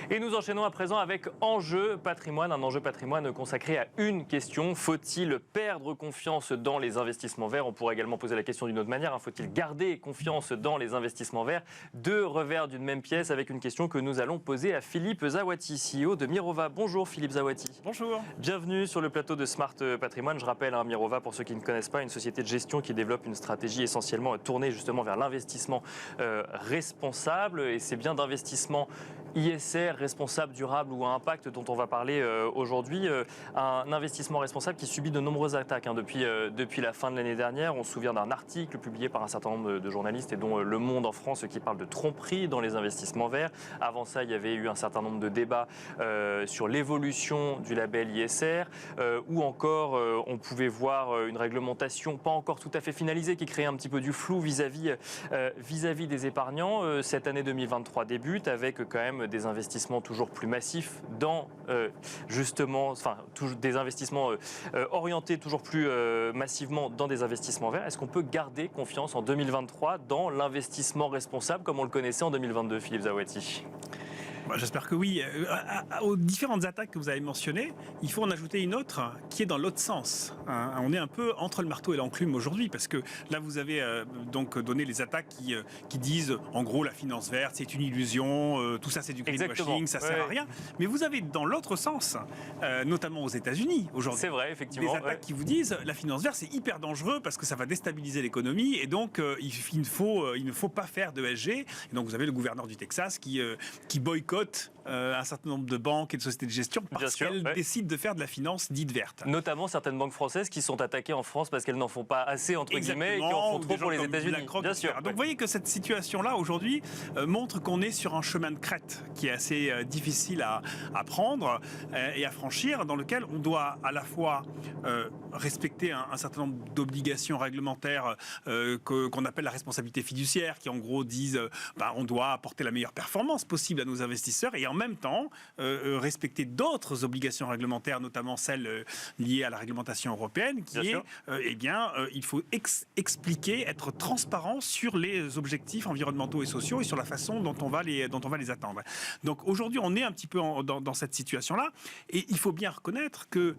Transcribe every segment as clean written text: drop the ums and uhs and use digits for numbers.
Et nous enchaînons à présent avec Enjeu patrimoine, un enjeu patrimoine consacré à une question. Faut-il perdre confiance dans les investissements verts? On pourrait également poser la question d'une autre manière. Faut-il garder confiance dans les investissements verts? Deux revers d'une même pièce avec une question que nous allons poser à Philippe Zawati, CEO de Mirova. Bonjour Philippe Zawati. Bonjour. Bienvenue sur le plateau de Smart Patrimoine. Je rappelle, Mirova, pour ceux qui ne connaissent pas, une société de gestion qui développe une stratégie essentiellement tournée justement vers l'investissement responsable. Et c'est bien d'investissement ISR, responsable, durable ou à impact dont on va parler aujourd'hui. Un investissement responsable qui subit de nombreuses attaques depuis la fin de l'année dernière. On se souvient d'un article publié par un certain nombre de journalistes et dont Le Monde en France qui parle de tromperie dans les investissements verts. Avant ça, il y avait eu un certain nombre de débats sur l'évolution du label ISR ou encore on pouvait voir une réglementation pas encore tout à fait finalisée qui créait un petit peu du flou vis-à-vis des épargnants. Cette année 2023 débute avec quand même des investissements toujours plus massifs dans des investissements orientés toujours plus massivement dans des investissements verts. Est-ce qu'on peut garder confiance en 2023 dans l'investissement responsable comme on le connaissait en 2022, Philippe Zawati? J'espère que oui. Aux différentes attaques que vous avez mentionnées, il faut en ajouter une autre qui est dans l'autre sens. On est un peu entre le marteau et l'enclume aujourd'hui parce que là vous avez donc donné les attaques qui disent en gros la finance verte c'est une illusion, tout ça c'est du greenwashing, ça sert à rien. Mais vous avez dans l'autre sens, notamment aux États-Unis aujourd'hui, c'est vrai, effectivement, des attaques qui vous disent la finance verte c'est hyper dangereux parce que ça va déstabiliser l'économie et donc il ne faut pas faire de ESG. Et donc vous avez le gouverneur du Texas qui boycotte un certain nombre de banques et de sociétés de gestion parce qu'elles décident de faire de la finance dite verte. Notamment certaines banques françaises qui sont attaquées en France parce qu'elles n'en font pas assez, entre guillemets, et qui en font trop pour les États-Unis. Bien sûr. Donc vous voyez que cette situation-là, aujourd'hui, montre qu'on est sur un chemin de crête qui est assez difficile à prendre et à franchir, dans lequel on doit à la fois respecter un certain nombre d'obligations réglementaires qu'on appelle la responsabilité fiduciaire, qui en gros disent on doit apporter la meilleure performance possible à nos investisseurs et en même temps respecter d'autres obligations réglementaires, notamment celles liées à la réglementation européenne, qui est il faut expliquer, être transparent sur les objectifs environnementaux et sociaux et sur la façon dont on va les atteindre. Donc aujourd'hui, on est un petit peu dans cette situation-là et il faut bien reconnaître que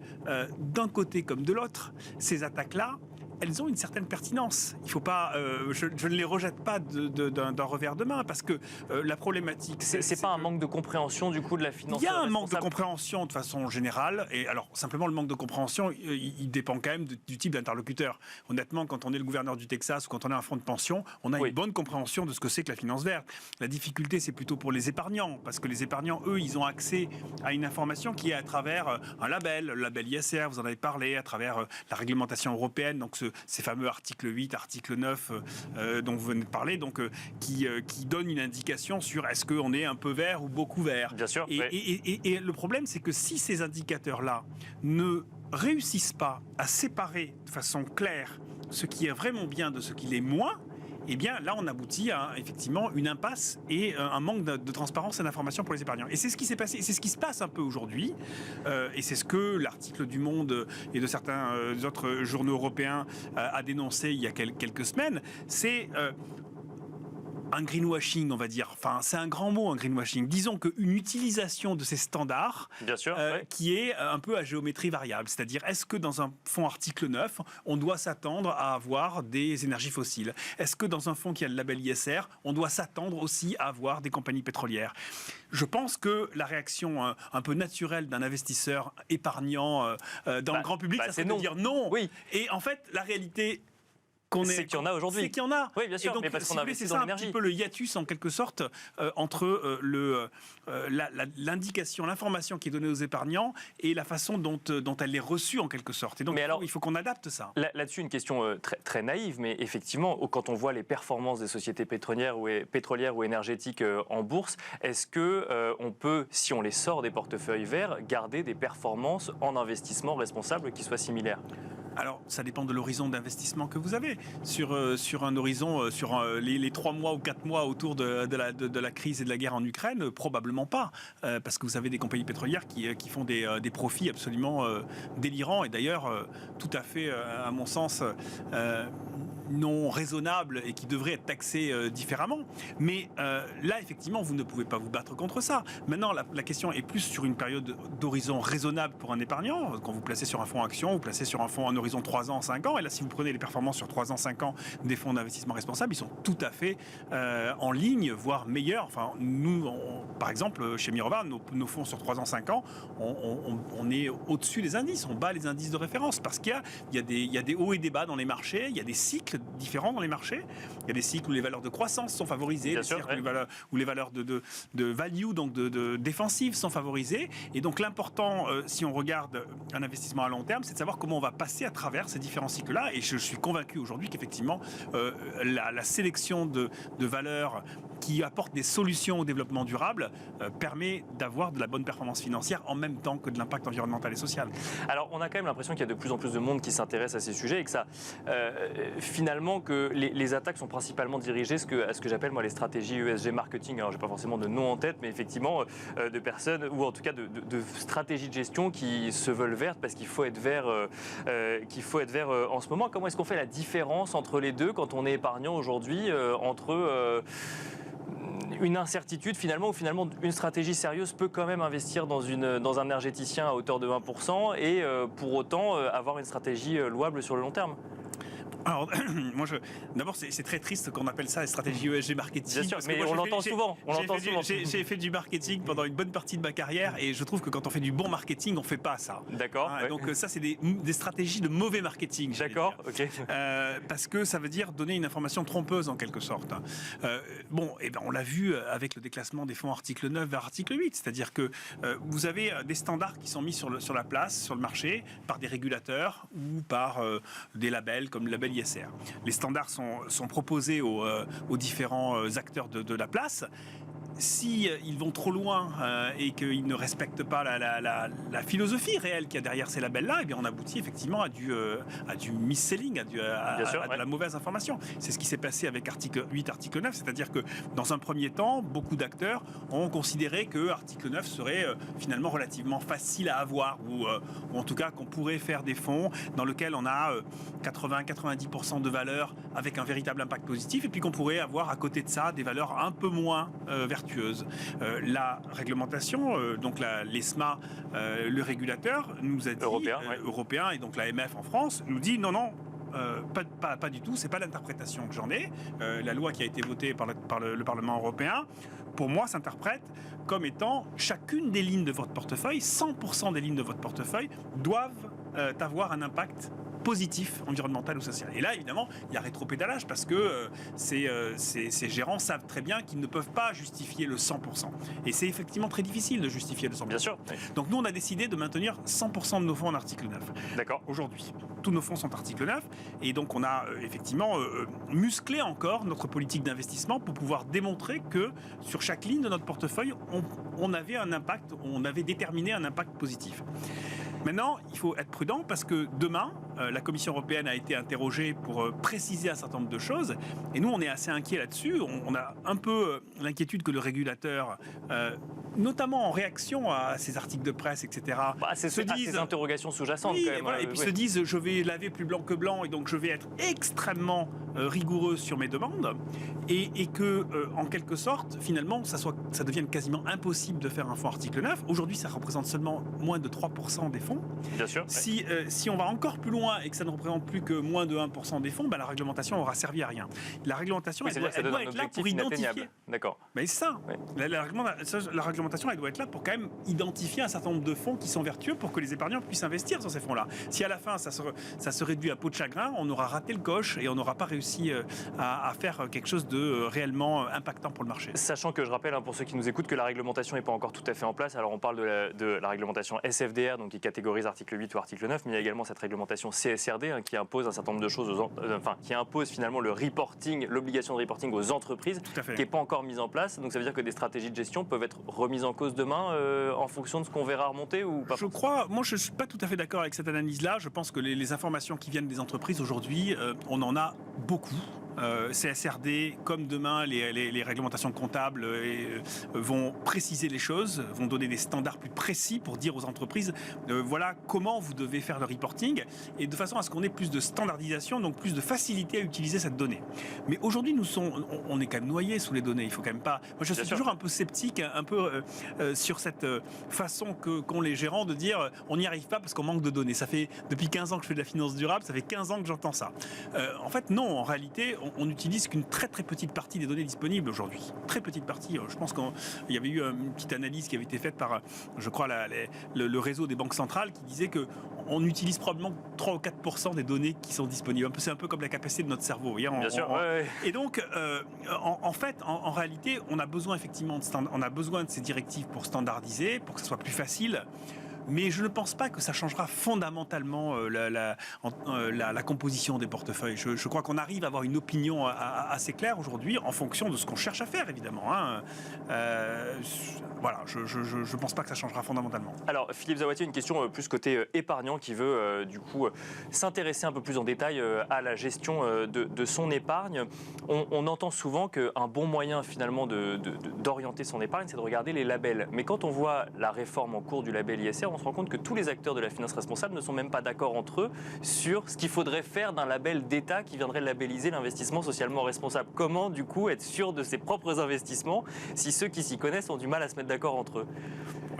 d'un côté comme de l'autre, ces attaques-là, elles ont une certaine pertinence. Il faut pas, je ne les rejette pas d'un revers de main parce que la problématique, c'est pas un manque de compréhension du coup de la finance. Il y a un manque de compréhension de façon générale et alors simplement le manque de compréhension, il dépend quand même du type d'interlocuteur. Honnêtement, quand on est le gouverneur du Texas ou quand on est un fonds de pension, on a une bonne compréhension de ce que c'est que la finance verte. La difficulté, c'est plutôt pour les épargnants parce que les épargnants, eux, ils ont accès à une information qui est à travers un label, le label ISR, vous en avez parlé, à travers la réglementation européenne, donc ces fameux articles 8, article 9 dont vous venez de parler, donc qui donnent une indication sur est-ce qu'on est un peu vert ou beaucoup vert. Bien sûr. Et le problème, c'est que si ces indicateurs-là ne réussissent pas à séparer de façon claire ce qui est vraiment bien de ce qui l'est moins, eh bien là on aboutit à effectivement une impasse et un manque de transparence et d'information pour les épargnants. Et c'est ce qui s'est passé, c'est ce qui se passe un peu aujourd'hui, et c'est ce que l'article du Monde et de certains autres journaux européens a dénoncé il y a quelques semaines. C'est un greenwashing, on va dire. Enfin, c'est un grand mot, un greenwashing. Disons qu'une utilisation de ces standards qui est un peu à géométrie variable. C'est-à-dire, est-ce que dans un fonds article 9, on doit s'attendre à avoir des énergies fossiles? Est-ce que dans un fonds qui a le label ISR, on doit s'attendre aussi à avoir des compagnies pétrolières? Je pense que la réaction un peu naturelle d'un investisseur épargnant dans le grand public, ça serait de dire non. Oui. Et en fait, la réalité... C'est qu'il y en a aujourd'hui. C'est qu'il y en a. Oui, bien sûr, donc, mais parce qu'on investit dans l'énergie. C'est un petit peu le hiatus, en quelque sorte, entre l'indication, l'information qui est donnée aux épargnants et la façon dont elle est reçue, en quelque sorte. Et donc, il faut qu'on adapte ça. Là-dessus, une question très, très naïve, mais effectivement, quand on voit les performances des sociétés pétrolières ou énergétiques en bourse, est-ce qu'on peut, si on les sort des portefeuilles verts, garder des performances en investissement responsable qui soient similaires ? Alors, ça dépend de l'horizon d'investissement que vous avez. Sur un horizon, sur les 3 mois ou 4 mois autour de la crise et de la guerre en Ukraine, probablement pas. Parce que vous avez des compagnies pétrolières qui font des profits absolument délirants. Et d'ailleurs, tout à fait, à mon sens... non raisonnable et qui devrait être taxé différemment. Mais là, effectivement, vous ne pouvez pas vous battre contre ça. Maintenant, la question est plus sur une période d'horizon raisonnable pour un épargnant. Quand vous placez sur un fonds action, vous placez sur un fonds en horizon 3 ans, 5 ans. Et là, si vous prenez les performances sur 3 ans, 5 ans des fonds d'investissement responsables, ils sont tout à fait en ligne, voire meilleurs. Enfin, nous, par exemple, chez Mirova, nos fonds sur 3 ans, 5 ans, on est au-dessus des indices. On bat les indices de référence parce qu'il y a des hauts et des bas dans les marchés. Il y a des cycles différents dans les marchés. Il y a des cycles où les valeurs de croissance sont favorisées, des cycles où les valeurs de value, donc de défensive, sont favorisées. Et donc l'important, si on regarde un investissement à long terme, c'est de savoir comment on va passer à travers ces différents cycles-là. Et je suis convaincu aujourd'hui qu'effectivement, la sélection de valeurs qui apportent des solutions au développement durable permet d'avoir de la bonne performance financière en même temps que de l'impact environnemental et social. Alors, on a quand même l'impression qu'il y a de plus en plus de monde qui s'intéresse à ces sujets et que ça, finalement, que les attaques sont principalement dirigées à ce que j'appelle moi les stratégies ESG marketing. Alors, j'ai pas forcément de nom en tête, mais effectivement, de personnes ou en tout cas de stratégies de gestion qui se veulent vertes parce qu'il faut être vert, en ce moment. Comment est-ce qu'on fait la différence entre les deux quand on est épargnant aujourd'hui, entre une incertitude finalement, où finalement une stratégie sérieuse peut quand même investir dans un énergéticien à hauteur de 1% et pour autant avoir une stratégie louable sur le long terme? Alors, d'abord, c'est très triste qu'on appelle ça stratégie ESG marketing. Bien sûr, mais on l'entend souvent. J'ai fait du marketing pendant une bonne partie de ma carrière et je trouve que quand on fait du bon marketing, on ne fait pas ça. D'accord. Ouais. Donc ça, c'est des stratégies de mauvais marketing. D'accord, ok. Parce que ça veut dire donner une information trompeuse en quelque sorte. On l'a vu avec le déclassement des fonds article 9 vers article 8. C'est-à-dire que vous avez des standards qui sont mis sur la place, sur le marché, par des régulateurs ou par des labels comme le label ISR. Les standards sont proposés aux différents acteurs de la place. Si ils vont trop loin et qu'ils ne respectent pas la philosophie réelle qu'il y a derrière ces labels-là, eh bien on aboutit effectivement à du mis-selling, à de la mauvaise information. C'est ce qui s'est passé avec article 8, article 9, c'est-à-dire que dans un premier temps, beaucoup d'acteurs ont considéré que article 9 serait finalement relativement facile à avoir, ou en tout cas qu'on pourrait faire des fonds dans lesquels on a 80-90% de valeurs avec un véritable impact positif, et puis qu'on pourrait avoir à côté de ça des valeurs un peu moins vertueuses. La réglementation, donc l'ESMA, le régulateur, nous a dit, européen, et donc l'AMF en France, nous dit non, pas du tout, c'est pas l'interprétation que j'en ai. La loi qui a été votée par le Parlement européen, pour moi, s'interprète comme étant chacune des lignes de votre portefeuille, 100% des lignes de votre portefeuille doivent avoir un impact positif, environnemental ou social. Et là, évidemment, il y a rétropédalage parce que ces gérants savent très bien qu'ils ne peuvent pas justifier le 100%. Et c'est effectivement très difficile de justifier le 100%. Bien sûr. Oui. Donc nous, on a décidé de maintenir 100% de nos fonds en article 9. D'accord. Aujourd'hui, tous nos fonds sont article 9. Et donc, on a effectivement musclé encore notre politique d'investissement pour pouvoir démontrer que sur chaque ligne de notre portefeuille, on avait un impact, on avait déterminé un impact positif. Maintenant, il faut être prudent parce que demain, la Commission européenne a été interrogée pour préciser un certain nombre de choses. Et nous, on est assez inquiets là-dessus. On a un peu l'inquiétude que le régulateur, notamment en réaction à ces articles de presse, etc., ces interrogations sous-jacentes. Oui, quand même, voilà, et puis se disent, je vais laver plus blanc que blanc, et donc je vais être extrêmement rigoureux sur mes demandes, et que, en quelque sorte, finalement, ça devienne quasiment impossible de faire un fonds article 9. Aujourd'hui, ça représente seulement moins de 3% des fonds. Bien sûr. Si on va encore plus loin et que ça ne représente plus que moins de 1% des fonds, la réglementation aura servi à rien. La réglementation, elle doit être là pour identifier. D'accord. Mais c'est ça. Oui. La réglementation, elle doit être là pour quand même identifier un certain nombre de fonds qui sont vertueux pour que les épargnants puissent investir sur ces fonds-là. Si à la fin, ça se réduit à peau de chagrin, on aura raté le coche et on n'aura pas réussi à faire quelque chose de réellement impactant pour le marché. Sachant que je rappelle, pour ceux qui nous écoutent, que la réglementation n'est pas encore tout à fait en place. Alors on parle de la réglementation SFDR, donc qui catégorise article 8 ou article 9, mais il y a également cette réglementation CSRD qui impose un certain nombre de choses, qui impose finalement le reporting, l'obligation de reporting aux entreprises, qui n'est pas encore mise en place. Donc ça veut dire que des stratégies de gestion peuvent être remises en cause demain en fonction de ce qu'on verra remonter ou pas? Moi je ne suis pas tout à fait d'accord avec cette analyse-là. Je pense que les informations qui viennent des entreprises aujourd'hui, on en a beaucoup. CSRD, comme demain les réglementations comptables vont préciser les choses, vont donner des standards plus précis pour dire aux entreprises voilà comment vous devez faire le reporting, et de façon à ce qu'on ait plus de standardisation, donc plus de facilité à utiliser cette donnée. Mais aujourd'hui, on est quand même noyé sous les données. Il faut quand même pas. Moi, je suis toujours un peu sceptique, un peu sur cette façon qu'ont les gérants de dire on n'y arrive pas parce qu'on manque de données. Ça fait depuis 15 ans que je fais de la finance durable, ça fait 15 ans que j'entends ça. En fait, non. En réalité, on n'utilise qu'une très très petite partie des données disponibles aujourd'hui. Très petite partie. Je pense qu'il y avait eu une petite analyse qui avait été faite par, je crois, le réseau des banques centrales qui disait que on utilise probablement 3 ou 4% des données qui sont disponibles. C'est un peu comme la capacité de notre cerveau. Bien sûr. Ouais. Et donc, en fait, en réalité, on a besoin effectivement on a besoin de ces directives pour standardiser, pour que ce soit plus facile. Mais je ne pense pas que ça changera fondamentalement la composition des portefeuilles. Je crois qu'on arrive à avoir une opinion assez claire aujourd'hui en fonction de ce qu'on cherche à faire, évidemment. Voilà, je ne pense pas que ça changera fondamentalement. Alors, Philippe Zawati, une question plus côté épargnant qui veut du coup s'intéresser un peu plus en détail à la gestion de son épargne. On entend souvent qu'un bon moyen finalement d'orienter son épargne, c'est de regarder les labels. Mais quand on voit la réforme en cours du label ISR, on se rend compte que tous les acteurs de la finance responsable ne sont même pas d'accord entre eux sur ce qu'il faudrait faire d'un label d'État qui viendrait labelliser l'investissement socialement responsable. Comment, du coup, être sûr de ses propres investissements si ceux qui s'y connaissent ont du mal à se mettre d'accord entre eux?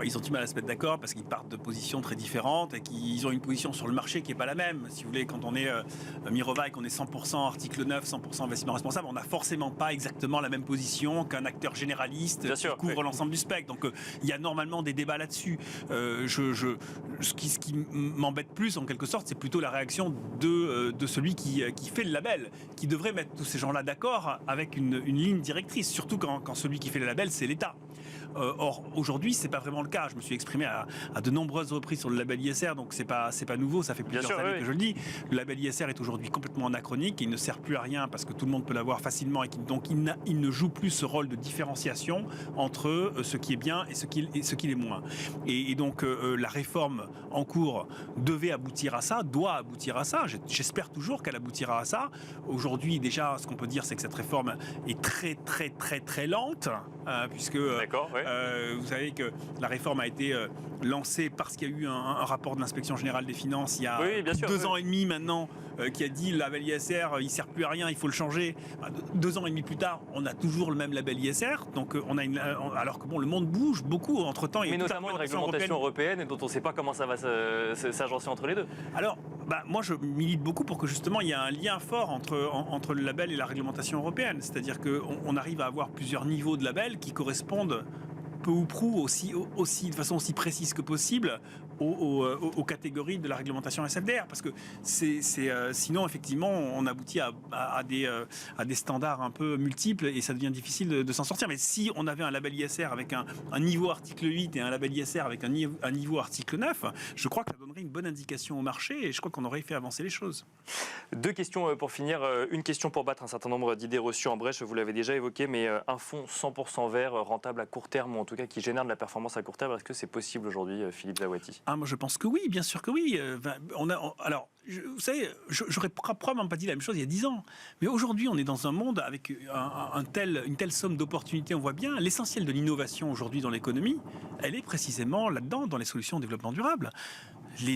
Ils ont du mal à se mettre d'accord parce qu'ils partent de positions très différentes et qu'ils ont une position sur le marché qui n'est pas la même. Si vous voulez, quand on est Mirova et qu'on est 100% article 9, 100% investissement responsable, on n'a forcément pas exactement la même position qu'un acteur généraliste qui couvre l'ensemble du spectre. Donc il y a normalement des débats là-dessus. Ce qui m'embête plus en quelque sorte, c'est plutôt la réaction de celui qui fait le label, qui devrait mettre tous ces gens-là d'accord avec une ligne directrice, surtout quand celui qui fait le label, c'est l'État. Or, aujourd'hui, c'est pas vraiment le cas. Je me suis exprimé à de nombreuses reprises sur le label ISR, donc c'est pas nouveau, ça fait plusieurs années que je le dis. Le label ISR est aujourd'hui complètement anachronique, il ne sert plus à rien parce que tout le monde peut l'avoir facilement et donc il ne joue plus ce rôle de différenciation entre ce qui est bien et ce qui est moins. Et donc la réforme en cours devait aboutir à ça, doit aboutir à ça. J'espère toujours qu'elle aboutira à ça. Aujourd'hui, déjà, ce qu'on peut dire, c'est que cette réforme est très très très très lente, puisque vous savez que la réforme a été lancée parce qu'il y a eu un rapport de l'inspection générale des finances il y a 2 ans et demi maintenant qui a dit le label ISR il ne sert plus à rien, il faut le changer. 2 ans et demi plus tard, on a toujours le même label ISR, donc on a alors que le monde bouge beaucoup entre-temps. Mais notamment une réglementation européenne et dont on ne sait pas comment ça va s'agencer entre les deux. Alors, moi je milite beaucoup pour que justement il y ait un lien fort entre le label et la réglementation européenne, c'est-à-dire qu'on arrive à avoir plusieurs niveaux de labels qui correspondent peu ou prou aussi de façon aussi précise que possible aux catégories de la réglementation SFDR, parce que sinon effectivement on aboutit à des standards un peu multiples et ça devient difficile de s'en sortir. Mais si on avait un label ISR avec un niveau article 8 et un label ISR avec un niveau article 9, je crois que ça donnerait une bonne indication au marché et je crois qu'on aurait fait avancer les choses. 2 questions pour finir. Une question pour battre un certain nombre d'idées reçues en brèche, vous l'avez déjà évoqué, mais un fonds 100% vert, rentable à court terme, ou en tout cas qui génère de la performance à court terme, est-ce que c'est possible aujourd'hui, Philippe Zawati? Moi je pense que oui, bien sûr que oui. Vous savez, j'aurais probablement pas dit la même chose il y a 10 ans. Mais aujourd'hui, on est dans un monde avec une telle somme d'opportunités. On voit bien, l'essentiel de l'innovation aujourd'hui dans l'économie, elle est précisément là-dedans, dans les solutions de développement durable.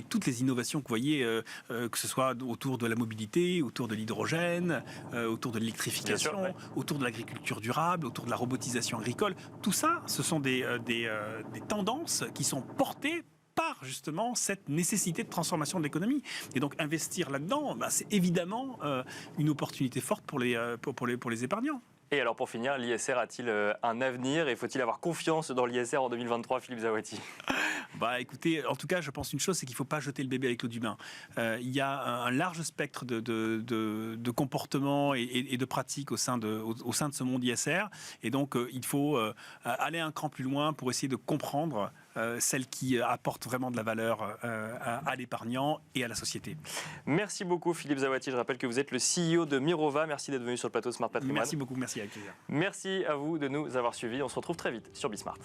Toutes les innovations que vous voyez, que ce soit autour de la mobilité, autour de l'hydrogène, autour de l'électrification, autour de l'agriculture durable, autour de la robotisation agricole, tout ça, ce sont des tendances qui sont portées par justement cette nécessité de transformation de l'économie. Et donc investir là-dedans, c'est évidemment une opportunité forte pour les épargnants. Et alors pour finir, l'ISR a-t-il un avenir et faut-il avoir confiance dans l'ISR en 2023, Philippe Zawati? Écoutez, en tout cas, je pense une chose, c'est qu'il ne faut pas jeter le bébé avec l'eau du bain. Il y a un large spectre de comportements et de pratiques au sein de ce monde ISR. Et donc, il faut aller un cran plus loin pour essayer de comprendre celle qui apporte vraiment de la valeur à l'épargnant et à la société. Merci beaucoup Philippe Zawati. Je rappelle que vous êtes le CEO de Mirova. Merci d'être venu sur le plateau de Smart Patrimoine. Merci beaucoup, merci avec plaisir. Merci à vous de nous avoir suivis. On se retrouve très vite sur Bismart.